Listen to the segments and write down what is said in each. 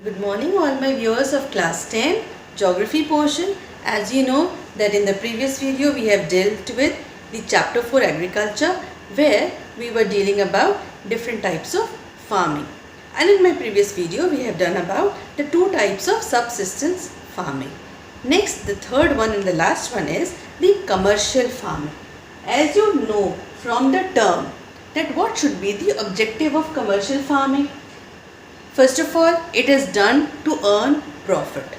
Good morning all my viewers of class 10 geography portion. As you know that in the previous video we have dealt with the chapter 4 agriculture, where we were dealing about different types of farming, and in my previous video we have done about the two types of subsistence farming. Next, the third one and the last one is the commercial farming. As you know from the term that what should be the objective of commercial farming. First of all, it is done to earn profit,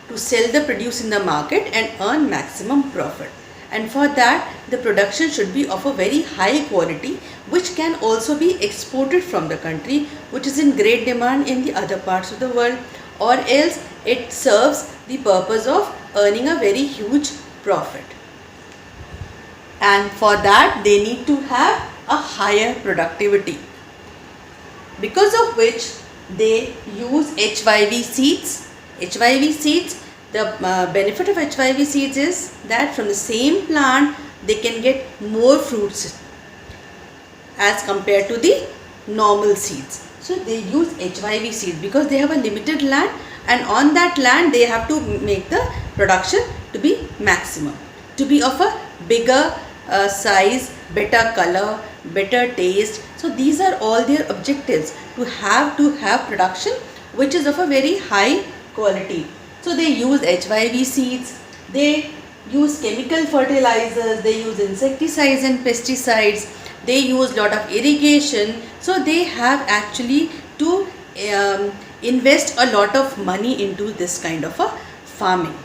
to sell the produce in the market and earn maximum profit. And for that, the production should be of a very high quality, which can also be exported from the country, which is in great demand in the other parts of the world, or else it serves the purpose of earning a very huge profit. And for that, they need to have a higher productivity, because of which they use HYV seeds. HYV seeds, the benefit of HYV seeds is that from the same plant they can get more fruits as compared to the normal seeds. So they use HYV seeds because they have a limited land, and on that land they have to make the production to be maximum, to be of a bigger size, better color, better taste. So these are all their objectives, to have production which is of a very high quality. So they use HYV seeds, they use chemical fertilizers, they use insecticides and pesticides, they use lot of irrigation. So they have actually to invest a lot of money into this kind of a farming.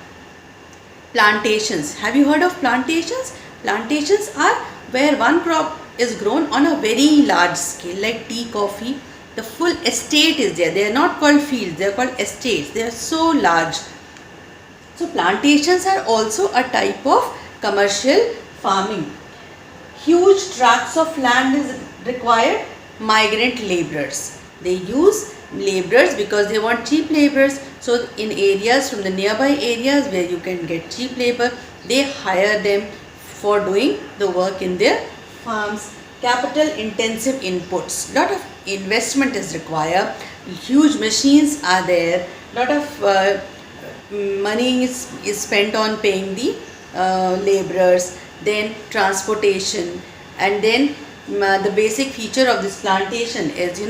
Plantations. Have you heard of plantations? Plantations are where one crop is grown on a very large scale, like tea, coffee. The full estate is there. They are not called fields, they are called estates. They are so large. So plantations are also a type of commercial farming. Huge tracts of land is required. Migrant laborers. They use laborers because they want cheap laborers. So in areas, from the nearby areas where you can get cheap labor, they hire them for doing the work in their farms. Capital intensive inputs, lot of investment is required, huge machines are there, lot of money is spent on paying the laborers, then transportation, and then the basic feature of this plantation is,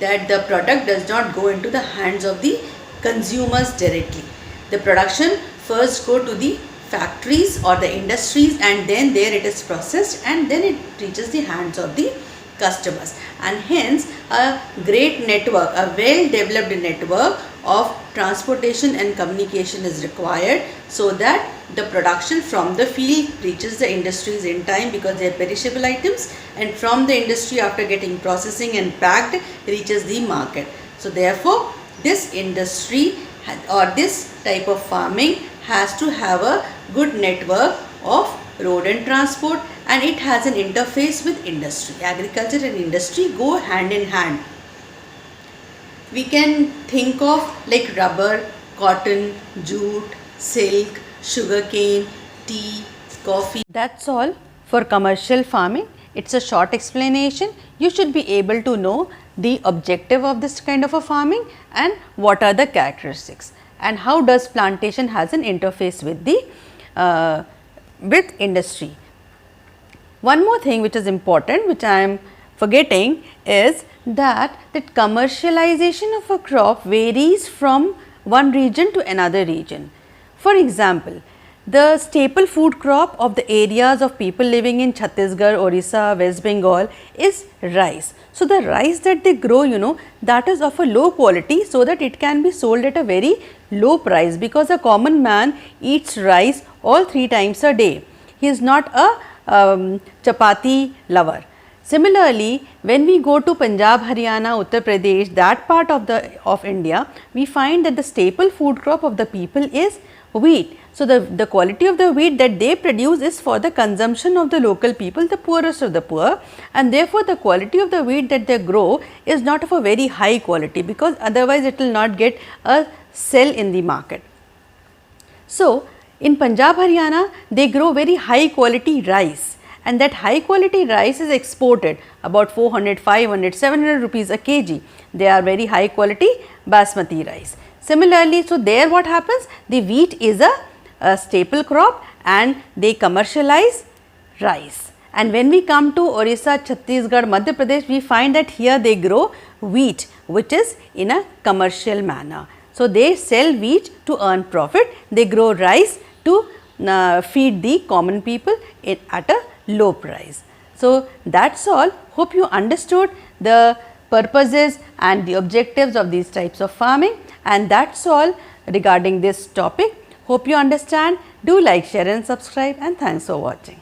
that the product does not go into the hands of the consumers directly. The production first go to the factories or the industries, and then there it is processed, and then it reaches the hands of the customers. And hence a great network, a well developed network of transportation and communication is required, so that the production from the field reaches the industries in time, because they are perishable items, and from the industry, after getting processing and packed, reaches the market. So therefore this industry or this type of farming has to have a good network of road and transport, and it has an interface with industry. Agriculture and industry go hand in hand. We can think of like rubber, cotton, jute, silk, sugarcane, tea, coffee. That's all for commercial farming. It's a short explanation. You should be able to know the objective of this kind of a farming and what are the characteristics, and how does plantation has an interface with the with industry. One more thing which is important, which I am forgetting, is that commercialization of a crop varies from one region to another region. For example, the staple food crop of the areas of people living in Chhattisgarh, Orissa, West Bengal is rice. So the rice that they grow, that is of a low quality, so that it can be sold at a very low price, because a common man eats rice all 3 times a day. He is not a chapati lover. Similarly, when we go to Punjab, Haryana, Uttar Pradesh, that part of India, we find that the staple food crop of the people is wheat. So the quality of the wheat that they produce is for the consumption of the local people, the poorest of the poor, and therefore the quality of the wheat that they grow is not of a very high quality, because otherwise it will not get a sell in the market. So in Punjab, Haryana, they grow very high quality rice, and that high quality rice is exported about 400, 500, 700 rupees a kg. They are very high quality, basmati rice. Similarly, so there what happens, the wheat is a staple crop and they commercialize rice. And when we come to Orissa, Chhattisgarh, Madhya Pradesh, we find that here they grow wheat, which is in a commercial manner. So, they sell wheat to earn profit, they grow rice to feed the common people at a low price. So, that is all. Hope you understood the purposes and the objectives of these types of farming, and that is all regarding this topic. Hope you understand. Do like, share and subscribe, and thanks for watching.